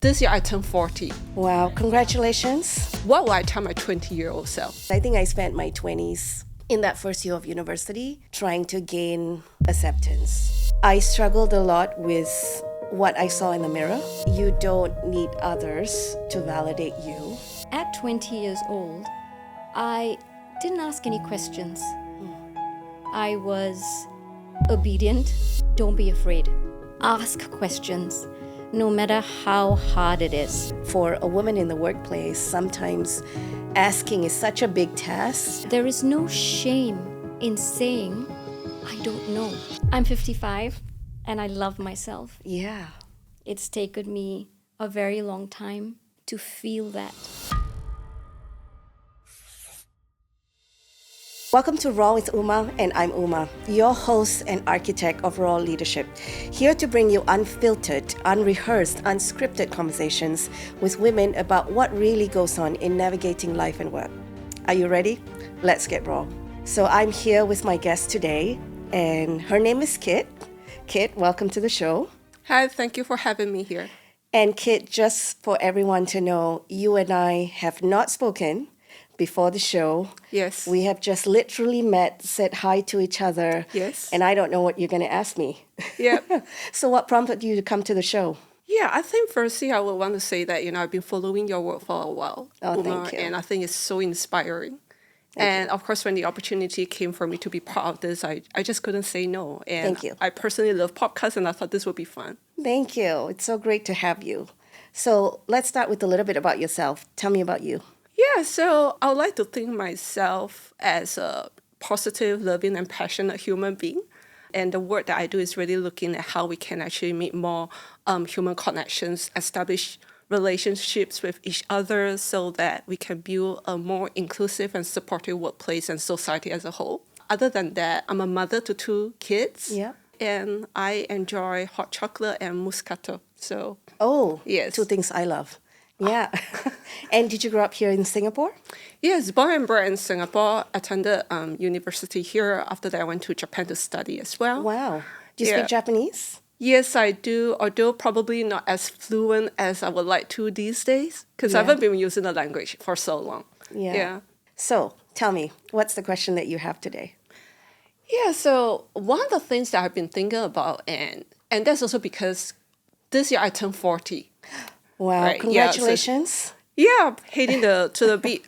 This year I turned 40. Wow, congratulations. What will I tell my 20-year-old self? I think I spent my 20s in that first year of university trying to gain acceptance. I struggled a lot with what I saw in the mirror. You don't need others to validate you. At 20 years old, I didn't ask any questions. I was obedient. Don't be afraid. Ask questions, no matter how hard it is. For a woman in the workplace, sometimes asking is such a big task. There is no shame in saying, I don't know. I'm 55 and I love myself. Yeah. It's taken me a very long time to feel that. Welcome to Raw with Uma, and I'm Uma, your host and architect of Raw Leadership, here to bring you unfiltered, unrehearsed, unscripted conversations with women about what really goes on in navigating life and work. Are you ready? Let's get raw. So I'm here with my guest today, and her name is Kit. Kit, welcome to the show. Hi, thank you for having me here. And Kit, just for everyone to know, you and I have not spoken before the show. Yes. We have just literally met, said hi to each other. Yes. And I don't know what you're going to ask me. Yeah. So what prompted you to come to the show? Yeah, I think firstly I would want to say that, I've been following your work for a while. Oh, thank you. And I think it's so inspiring. Of course, when the opportunity came for me to be part of this, I just couldn't say no. And Thank you. I personally love podcasts, and I thought this would be fun. Thank you. It's so great to have you. So let's start with a little bit about yourself. Tell me about you. Yeah, so I would like to think myself as a positive, loving, and passionate human being. And the work that I do is really looking at how we can actually make more human connections, establish relationships with each other so that we can build a more inclusive and supportive workplace and society as a whole. Other than that, I'm a mother to 2 kids. Yeah. And I enjoy hot chocolate and muscato. So, Oh, yes. 2 things I love. Yeah. And did you grow up here in Singapore? Yes, born and bred in Singapore, attended university here. After that, I went to Japan to study as well. Wow. Do you Yeah. speak Japanese? Yes, I do, although probably not as fluent as I would like to these days, because I Yeah. haven't been using the language for so long. Yeah. So tell me, what's the question that you have today? Yeah, so one of the things that I've been thinking about, and that's also because this year I turned 40. Wow, Right, congratulations. Yeah, heading to the beat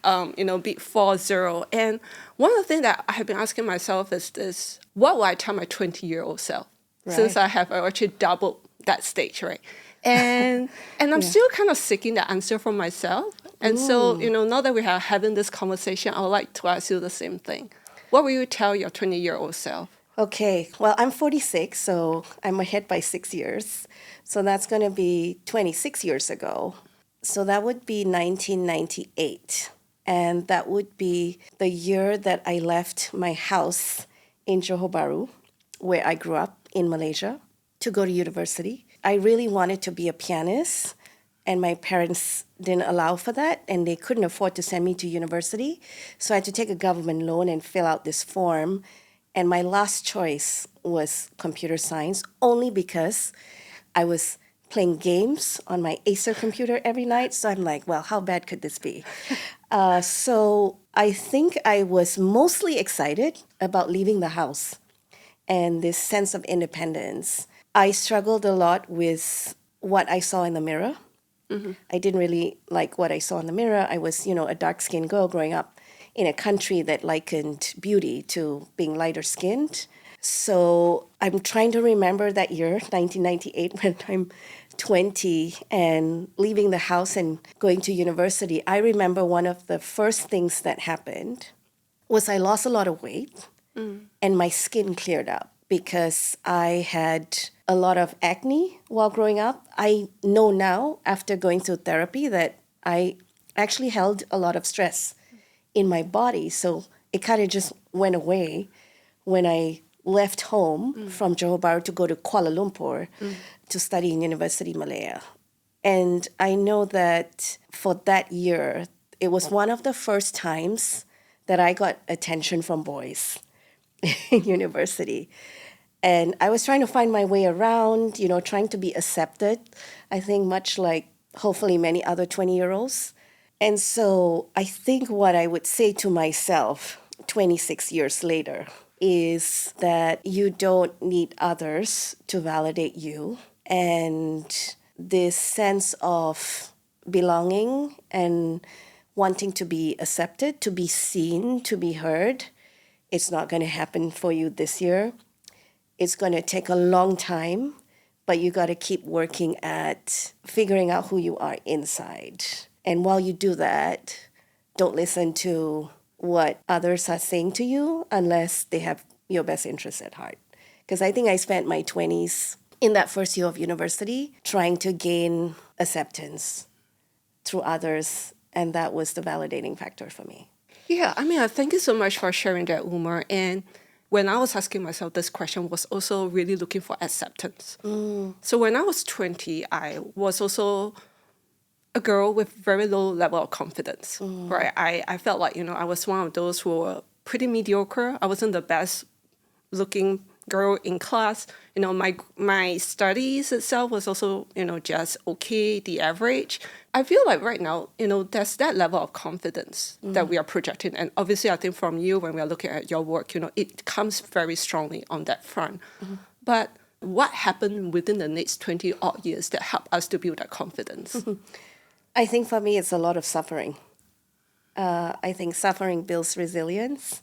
40. And one of the things that I have been asking myself is this: what will I tell my 20-year-old self? Since I have actually doubled that stage, right? And I'm still kind of seeking the answer for myself. And so, now that we are having this conversation, I would like to ask you the same thing. What will you tell your 20-year-old self? Okay, well, I'm 46, so I'm ahead by 6 years. So that's going to be 26 years ago. So that would be 1998. And that would be the year that I left my house in Johor Bahru, where I grew up in Malaysia, to go to university. I really wanted to be a pianist, and my parents didn't allow for that, and they couldn't afford to send me to university. So I had to take a government loan and fill out this form. And my last choice was computer science, only because I was playing games on my Acer computer every night. So I'm like, well, how bad could this be? So I think I was mostly excited about leaving the house and this sense of independence. I struggled a lot with what I saw in the mirror. Mm-hmm. I didn't really like what I saw in the mirror. I was, a dark-skinned girl growing up in a country that likened beauty to being lighter skinned. So I'm trying to remember that year, 1998, when I'm 20 and leaving the house and going to university. I remember one of the first things that happened was I lost a lot of weight and my skin cleared up because I had a lot of acne while growing up. I know now, after going through therapy, that I actually held a lot of stress in my body. So it kind of just went away when I left home from Johor Bahru to go to Kuala Lumpur to study in University Malaya. And I know that for that year, it was one of the first times that I got attention from boys in university. And I was trying to find my way around, trying to be accepted. I think much like hopefully many other 20-year-olds. And so I think what I would say to myself 26 years later is that you don't need others to validate you. And this sense of belonging and wanting to be accepted, to be seen, to be heard, it's not going to happen for you this year. It's going to take a long time, but you got to keep working at figuring out who you are inside. And while you do that, don't listen to what others are saying to you unless they have your best interests at heart. Because I think I spent my 20s in that first year of university trying to gain acceptance through others, and that was the validating factor for me. Yeah, I mean, thank you so much for sharing that, Umar. And when I was asking myself this question, was also really looking for acceptance. So when I was 20, I was also a girl with very low level of confidence, right? I felt like, I was one of those who were pretty mediocre. I wasn't the best looking girl in class. My studies itself was also, just okay, the average. I feel like right now, there's that level of confidence that we are projecting. And obviously, I think from you, when we are looking at your work, it comes very strongly on that front. But what happened within the next 20 odd years that helped us to build that confidence? I think for me, it's a lot of suffering. I think suffering builds resilience.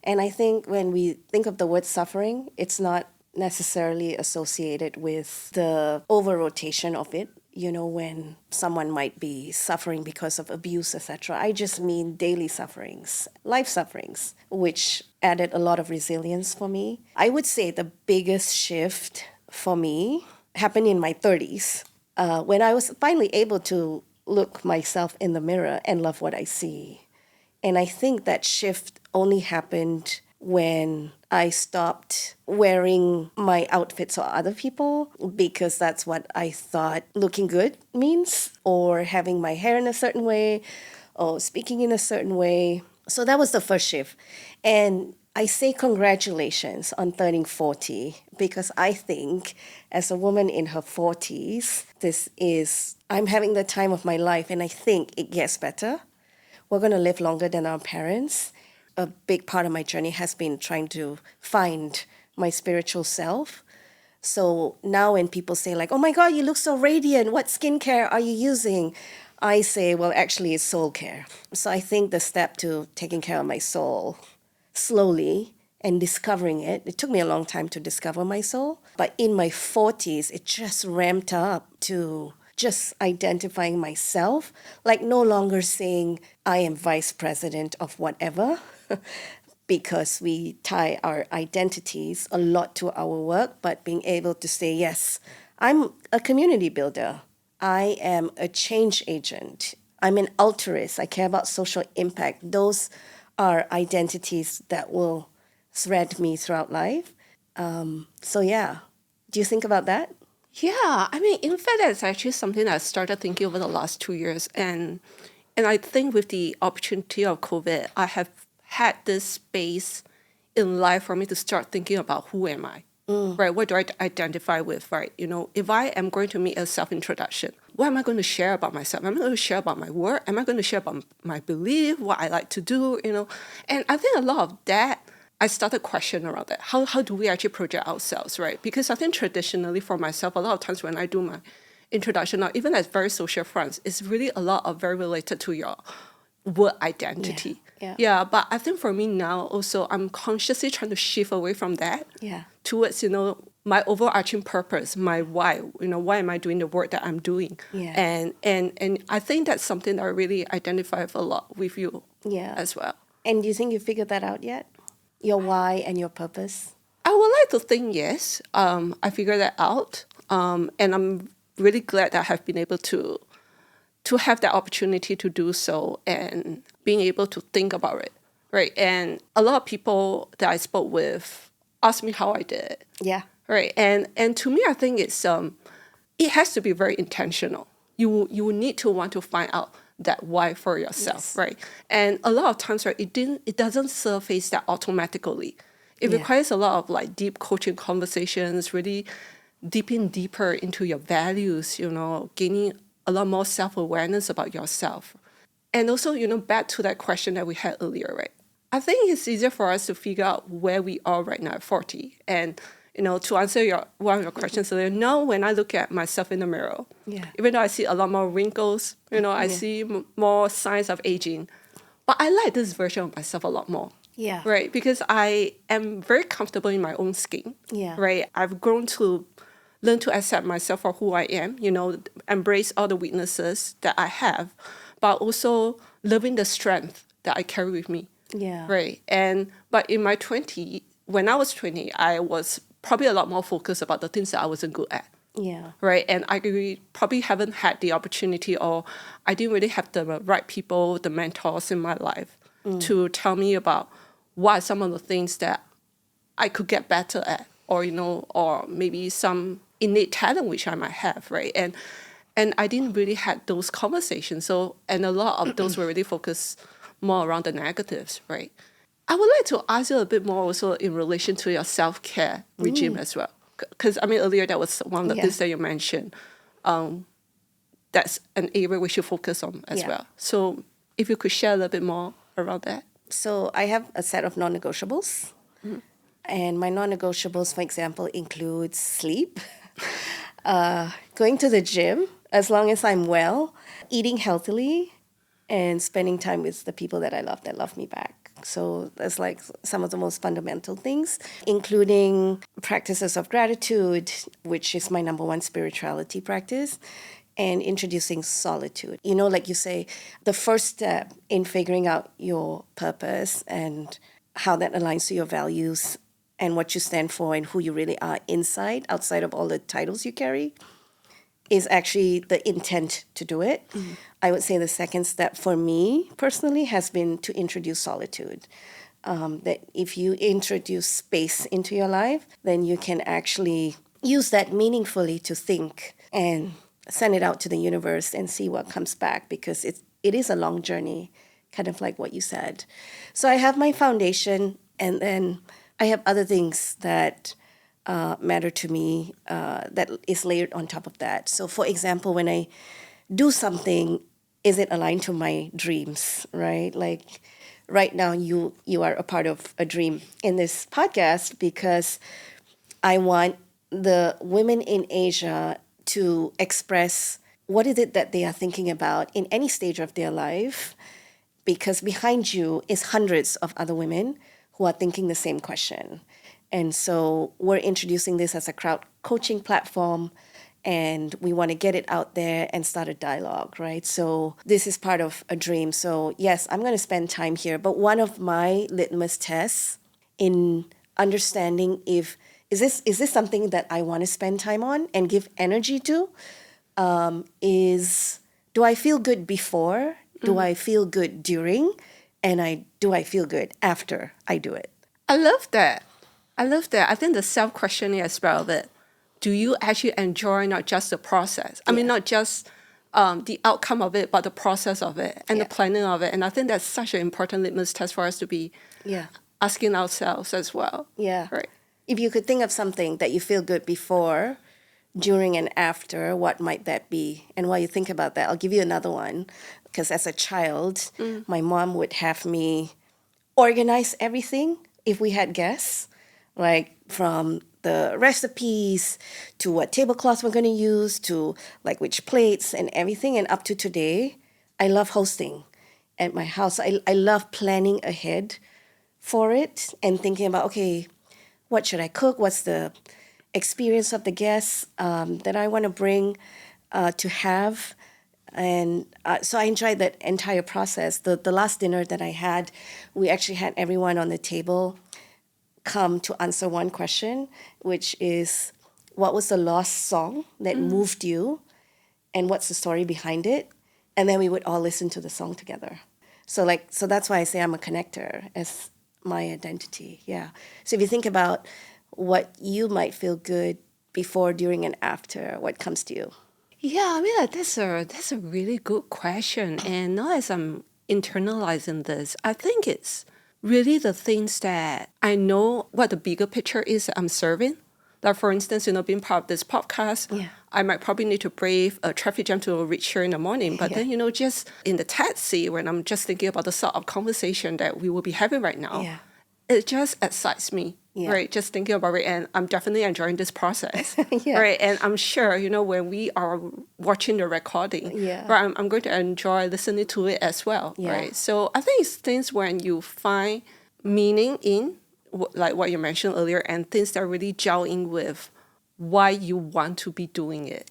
And I think when we think of the word suffering, it's not necessarily associated with the over-rotation of it, when someone might be suffering because of abuse, etc. I just mean daily sufferings, life sufferings, which added a lot of resilience for me. I would say the biggest shift for me happened in my 30s, when I was finally able to look myself in the mirror and love what I see. And I think that shift only happened when I stopped wearing my outfits for other people because that's what I thought looking good means, or having my hair in a certain way, or speaking in a certain way. So that was the first shift. And I say congratulations on turning 40 because I think as a woman in her 40s, I'm having the time of my life, and I think it gets better. We're going to live longer than our parents. A big part of my journey has been trying to find my spiritual self. So now when people say like, oh my God, you look so radiant, what skincare are you using? I say, well, actually it's soul care. So I think the step to taking care of my soul slowly and discovering it took me a long time to discover my soul. But in my 40s, it just ramped up to just identifying myself, like no longer saying I am vice president of whatever, because we tie our identities a lot to our work, but being able to say, yes, I'm a community builder. I am a change agent. I'm an altruist. I care about social impact. Those are identities that will thread me throughout life. So yeah, do you think about that? Yeah, I mean, in fact, that's actually something I started thinking over the last 2 years. And I think with the opportunity of COVID, I have had this space in life for me to start thinking about who am I, right? What do I identify with, right? If I am going to make a self-introduction, what am I going to share about myself? Am I going to share about my work? Am I going to share about my belief, what I like to do, And I think a lot of that, I started questioning around that. How do we actually project ourselves, right? Because I think traditionally for myself, a lot of times when I do my introduction, or even at very social fronts, it's really a lot of very related to your word identity. Yeah, but I think for me now also, I'm consciously trying to shift away from that towards, my overarching purpose, my why, why am I doing the work that I'm doing? And I think that's something that I really identify with a lot with you as well. And do you think you figured that out yet? Your why and your purpose? I would like to think yes. I figured that out. And I'm really glad that I have been able to have that opportunity to do so and being able to think about it, right? And a lot of people that I spoke with asked me how I did it. Yeah. Right. And to me, I think it has to be very intentional. You need to want to find out that why for yourself, right? And a lot of times, right, it doesn't surface that automatically. It requires a lot of like deep coaching conversations, really dipping deeper into your values, gaining a lot more self-awareness about yourself. And also, back to that question that we had earlier, right? I think it's easier for us to figure out where we are right now at 40. And, to answer one of your questions earlier, now when I look at myself in the mirror, even though I see a lot more wrinkles, I see more signs of aging, but I like this version of myself a lot more. Yeah. Right? Because I am very comfortable in my own skin. Yeah. Right? I've grown to learn to accept myself for who I am, embrace all the weaknesses that I have, but also loving the strength that I carry with me. Yeah. Right. But in my 20s, when I was 20, I was probably a lot more focused about the things that I wasn't good at. Yeah. Right. And I probably haven't had the opportunity, or I didn't really have the right people, the mentors in my life to tell me about what are some of the things that I could get better at, or, or maybe some innate talent which I might have. Right. And I didn't really have those conversations. So, and a lot of those were really focused more around the negatives, right? I would like to ask you a bit more also in relation to your self-care regime as well. Because, earlier that was one of the things that you mentioned. That's an area we should focus on as well. So if you could share a little bit more around that. So I have a set of non-negotiables. And my non-negotiables, for example, include sleep, going to the gym as long as I'm well, eating healthily, and spending time with the people that I love that love me back. So that's like some of the most fundamental things, including practices of gratitude, which is my number one spirituality practice, and introducing solitude. Like you say, the first step in figuring out your purpose and how that aligns to your values and what you stand for and who you really are inside, outside of all the titles you carry, is actually the intent to do it. I would say the second step for me personally has been to introduce solitude. That if you introduce space into your life, then you can actually use that meaningfully to think and send it out to the universe and see what comes back, because it is a long journey, kind of like what you said. So I have my foundation, and then I have other things that matter to me that is layered on top of that. So, for example, when I do something, is it aligned to my dreams, right? Like right now, you are a part of a dream in this podcast, because I want the women in Asia to express what is it that they are thinking about in any stage of their life, because behind you is hundreds of other women who are thinking the same question. And so we're introducing this as a crowd coaching platform, and we want to get it out there and start a dialogue, right? So this is part of a dream. So yes, I'm going to spend time here, but one of my litmus tests in understanding is this something that I want to spend time on and give energy to, is, do I feel good before? Do I feel good during? And do I feel good after I do it? I love that. I think the self-questioning as well, that do you actually enjoy not just the process? I mean, not just the outcome of it, but the process of it and the planning of it. And I think that's such an important litmus test for us to be asking ourselves as well. Yeah. Right. If you could think of something that you feel good before, during, and after, what might that be? And while you think about that, I'll give you another one. Because as a child, my mom would have me organize everything if we had guests, like from the recipes to what tablecloths we're going to use to like which plates and everything. And up to today, I love hosting at my house. I love planning ahead for it and thinking about, okay, what should I cook? What's the experience of the guests that I want to bring to have? And so I enjoyed that entire process. The last dinner that I had, we actually had everyone on the table come to answer one question, which is, what was the last song that moved you, and what's the story behind it? And then we would all listen to the song together. So that's why I say I'm a connector as my identity. Yeah. So if you think about what you might feel good before, during, and after, what comes to you? Yeah, I mean, that's a really good question. And now as I'm internalizing this, I think it's really the things that I know what the bigger picture is that I'm serving. Like, for instance, being part of this podcast, I might probably need to brave a traffic jam to reach here in the morning. But then, just in the taxi, when I'm just thinking about the sort of conversation that we will be having right now, it just excites me, right? Just thinking about it. And I'm definitely enjoying this process, right? And I'm sure, when we are watching the recording, right, I'm going to enjoy listening to it as well, right? So I think it's things when you find meaning in, like what you mentioned earlier, and things that really gel in with why you want to be doing it.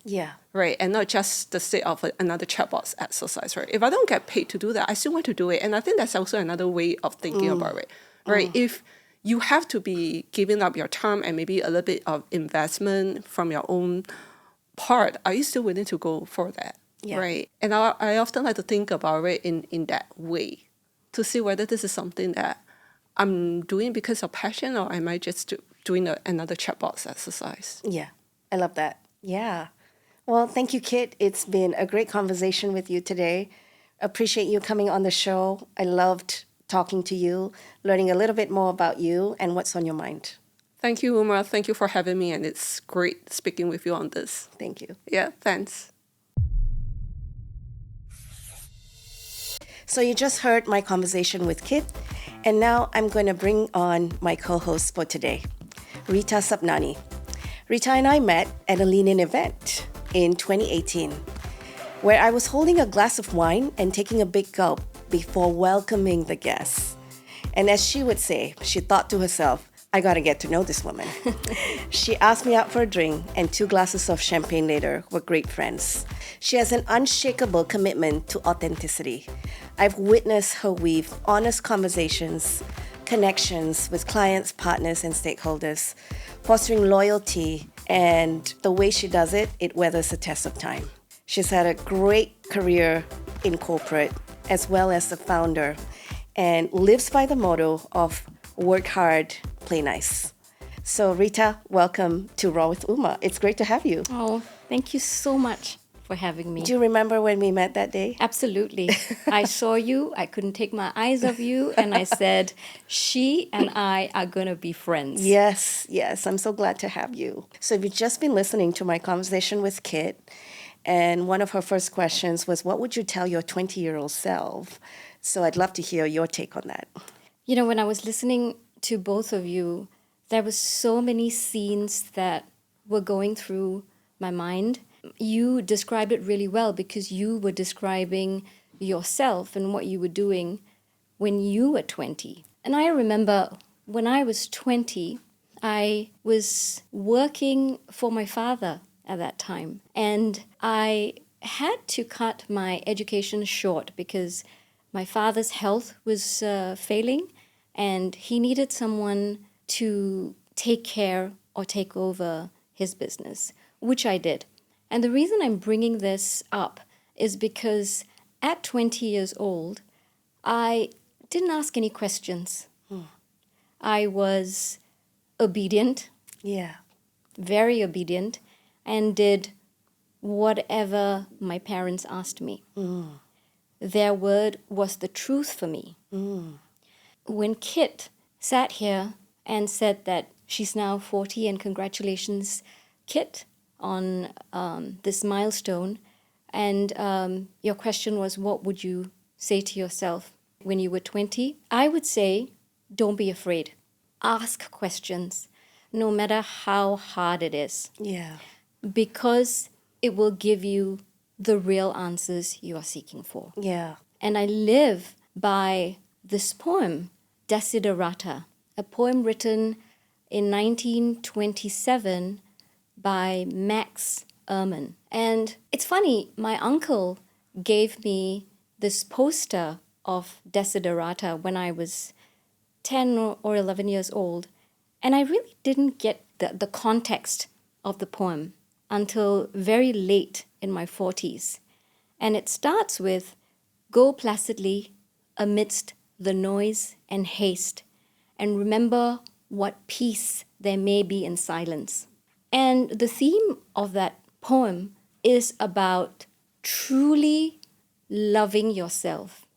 Right. And not just the sake of another chatbot exercise, right? If I don't get paid to do that, I still want to do it. And I think that's also another way of thinking about it, right? If you have to be giving up your time and maybe a little bit of investment from your own part, are you still willing to go for that? Right. And I often like to think about it in that way to see whether this is something that I'm doing because of passion, or am I just doing another chatbot exercise? Yeah, I love that. Yeah. Well, thank you, Kit. It's been a great conversation with you today. Appreciate you coming on the show. I loved talking to you, learning a little bit more about you and what's on your mind. Thank you, Uma. Thank you for having me, and it's great speaking with you on this. Thank you. Yeah, thanks. So you just heard my conversation with Kit, and now I'm going to bring on my co-host for today, Rita Sapnani. Rita and I met at a Lean In event in 2018, where I was holding a glass of wine and taking a big gulp before welcoming the guests. And as she would say, she thought to herself, I gotta get to know this woman. She asked me out for a drink, and 2 glasses of champagne later, we're great friends. She has an unshakable commitment to authenticity. I've witnessed her weave honest conversations, connections with clients, partners, and stakeholders, fostering loyalty, and the way she does it, it weathers the test of time. She's had a great career in corporate, as well as the founder, and lives by the motto of work hard, play nice. So Rita, welcome to Raw with Uma. It's great to have you. Oh, thank you so much for having me. Do you remember when we met that day? Absolutely. I saw you, I couldn't take my eyes off you, and I said, she and I are going to be friends. Yes, I'm so glad to have you. So you've just been listening to my conversation with Kit, and one of her first questions was, what would you tell your 20-year-old self? So I'd love to hear your take on that. When I was listening to both of you, there were so many scenes that were going through my mind. You described it really well because you were describing yourself and what you were doing when you were 20. And I remember when I was 20, I was working for my father at that time. And I had to cut my education short because my father's health was failing, and he needed someone to take care or take over his business, which I did. And the reason I'm bringing this up is because at 20 years old, I didn't ask any questions. I was obedient, very obedient, and did whatever my parents asked me. Their word was the truth for me. When Kit sat here and said that she's now 40, and congratulations, Kit, on this milestone, and your question was, what would you say to yourself when you were 20? I would say, don't be afraid. Ask questions, no matter how hard it is. Because it will give you the real answers you are seeking for. And I live by this poem, Desiderata, a poem written in 1927 by Max Ehrmann. And it's funny, my uncle gave me this poster of Desiderata when I was 10 or 11 years old. And I really didn't get the context of the poem until very late in my 40s. And it starts with, go placidly amidst the noise and haste, and remember what peace there may be in silence. And the theme of that poem is about truly loving yourself,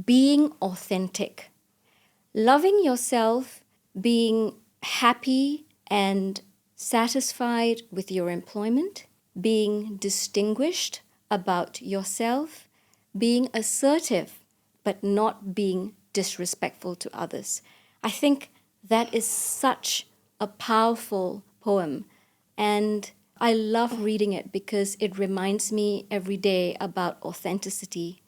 being authentic, loving yourself, being happy and satisfied with your employment, being distinguished about yourself, being assertive, but not being disrespectful to others. I think that is such a powerful poem. And I love reading it because it reminds me every day about authenticity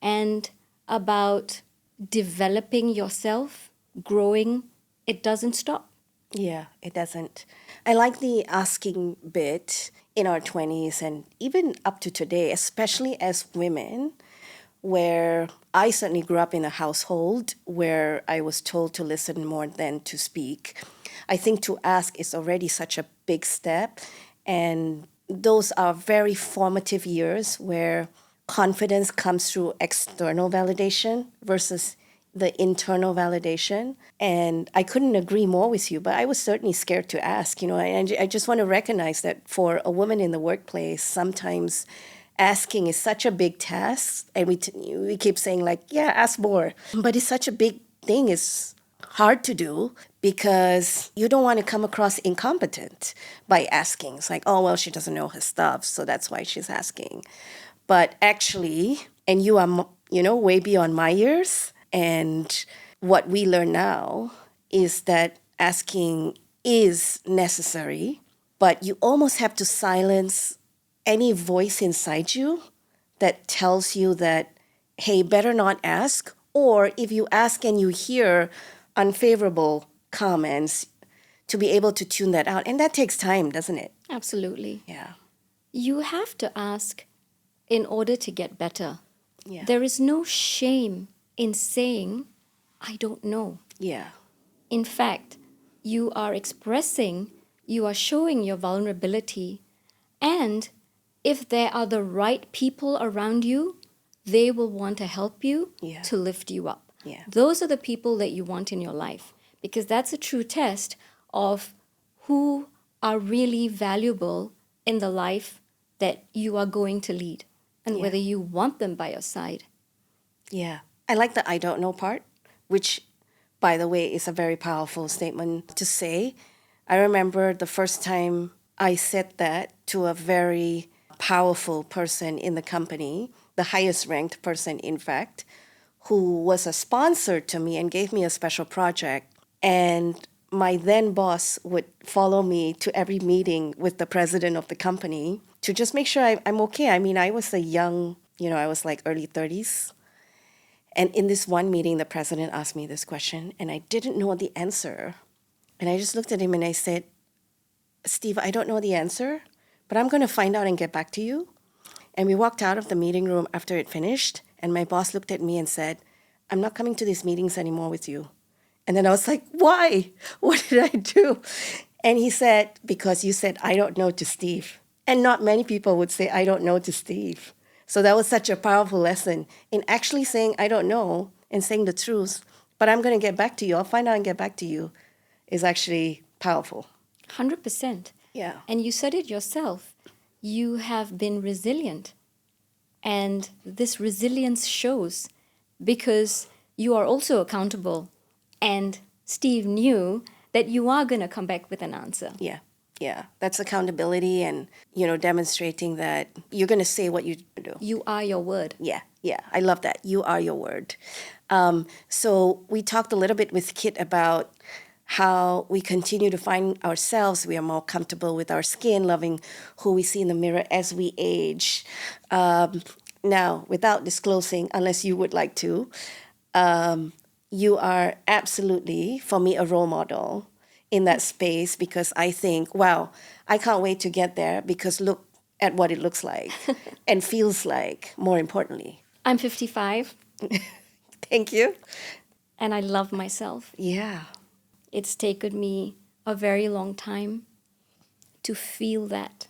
and about developing yourself, growing. It doesn't stop. Yeah, it doesn't. I like the asking bit in our 20s and even up to today, especially as women, where I certainly grew up in a household where I was told to listen more than to speak. I think to ask is already such a big step. And those are very formative years where confidence comes through external validation versus the internal validation. And I couldn't agree more with you, but I was certainly scared to ask. And I just want to recognize that for a woman in the workplace, sometimes asking is such a big task. And we keep saying, like, yeah, ask more. But it's such a big thing. It's hard to do because you don't want to come across incompetent by asking. It's like, oh, well, she doesn't know her stuff, so that's why she's asking. But actually, and you are, way beyond my years, and what we learn now is that asking is necessary, but you almost have to silence any voice inside you that tells you that, hey, better not ask. Or if you ask and you hear unfavorable comments, to be able to tune that out. And that takes time, doesn't it? Absolutely. Yeah. You have to ask in order to get better. Yeah. There is no shame in saying, I don't know. Yeah. In fact, you are expressing, you are showing your vulnerability. And if there are the right people around you, they will want to help you Yeah. to lift you up. Yeah. Those are the people that you want in your life because that's a true test of who are really valuable in the life that you are going to lead and Yeah. whether you want them by your side. Yeah. I like the I don't know part, which, by the way, is a very powerful statement to say. I remember the first time I said that to a very powerful person in the company, the highest ranked person, in fact, who was a sponsor to me and gave me a special project. And my then boss would follow me to every meeting with the president of the company to just make sure I'm okay. I mean, I was a young, I was like early 30s. And in this one meeting, the president asked me this question, and I didn't know the answer. And I just looked at him and I said, Steve, I don't know the answer, but I'm going to find out and get back to you. And we walked out of the meeting room after it finished, and my boss looked at me and said, I'm not coming to these meetings anymore with you. And then I was like, why? What did I do? And he said, because you said, I don't know to Steve. And not many people would say, I don't know to Steve. So that was such a powerful lesson in actually saying, I don't know, and saying the truth, but I'm going to get back to you. I'll find out and get back to you is actually powerful. 100%. Yeah. And you said it yourself. You have been resilient. And this resilience shows because you are also accountable. And Steve knew that you are going to come back with an answer. Yeah. Yeah. That's accountability and, demonstrating that you're going to say what you do. You are your word. Yeah. Yeah. I love that. You are your word. So we talked a little bit with Kit about how we continue to find ourselves. We are more comfortable with our skin, loving who we see in the mirror as we age. Now, without disclosing, unless you would like to, you are absolutely, for me, a role model in that space because I think, wow, I can't wait to get there because look at what it looks like and feels like, more importantly. I'm 55. Thank you. And I love myself. Yeah. It's taken me a very long time to feel that.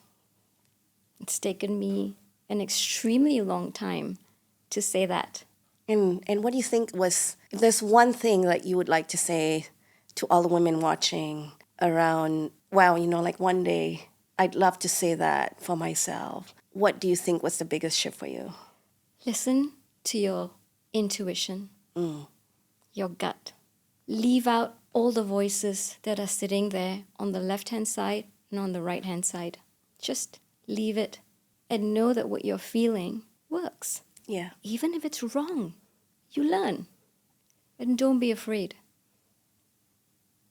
It's taken me an extremely long time to say that. And what do you think was, if there's one thing that you would like to say to all the women watching around, wow, like one day I'd love to say that for myself. What do you think was the biggest shift for you? Listen to your intuition, your gut. Leave out all the voices that are sitting there on the left-hand side and on the right-hand side. Just leave it, and know that what you're feeling works. Yeah. Even if it's wrong, you learn. And don't be afraid.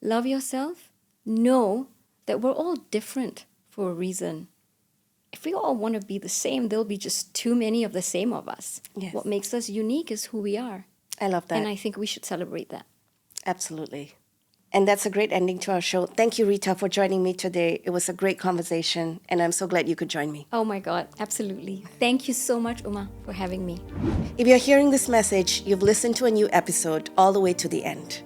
Love yourself. Know that we're all different for a reason. If we all want to be the same, there'll be just too many of the same of us. Yes. What makes us unique is who we are. I love that. And I think we should celebrate that. Absolutely. And that's a great ending to our show. Thank you, Rita, for joining me today. It was a great conversation, and I'm so glad you could join me. Oh my God, absolutely. Thank you so much, Uma, for having me. If you're hearing this message, you've listened to a new episode all the way to the end.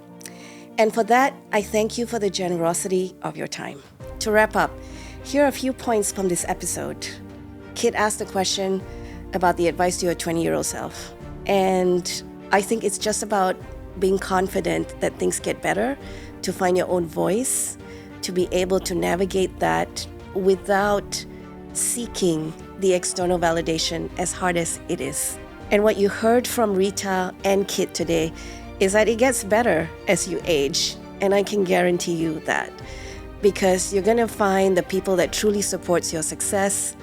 And for that, I thank you for the generosity of your time. To wrap up, here are a few points from this episode. Kit asked a question about the advice to your 20-year-old self. And I think it's just about being confident that things get better, to find your own voice, to be able to navigate that without seeking the external validation, as hard as it is. And what you heard from Rita and Kit today is that it gets better as you age. And I can guarantee you that, because you're going to find the people that truly supports your success,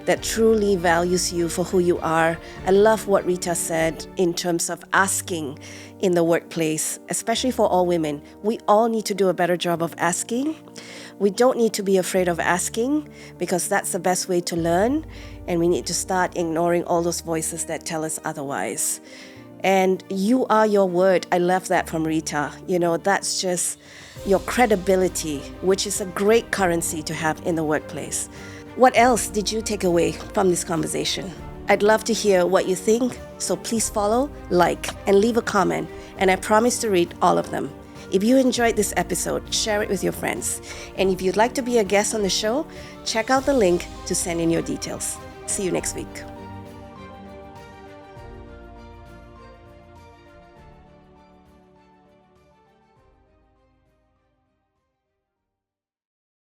that truly values you for who you are. I love what Rita said in terms of asking in the workplace, especially for all women. We all need to do a better job of asking. We don't need to be afraid of asking, because that's the best way to learn. And we need to start ignoring all those voices that tell us otherwise. And you are your word. I love that from Rita. That's just your credibility, which is a great currency to have in the workplace. What else did you take away from this conversation? I'd love to hear what you think, so please follow, like, and leave a comment, and I promise to read all of them. If you enjoyed this episode, share it with your friends. And if you'd like to be a guest on the show, check out the link to send in your details. See you next week.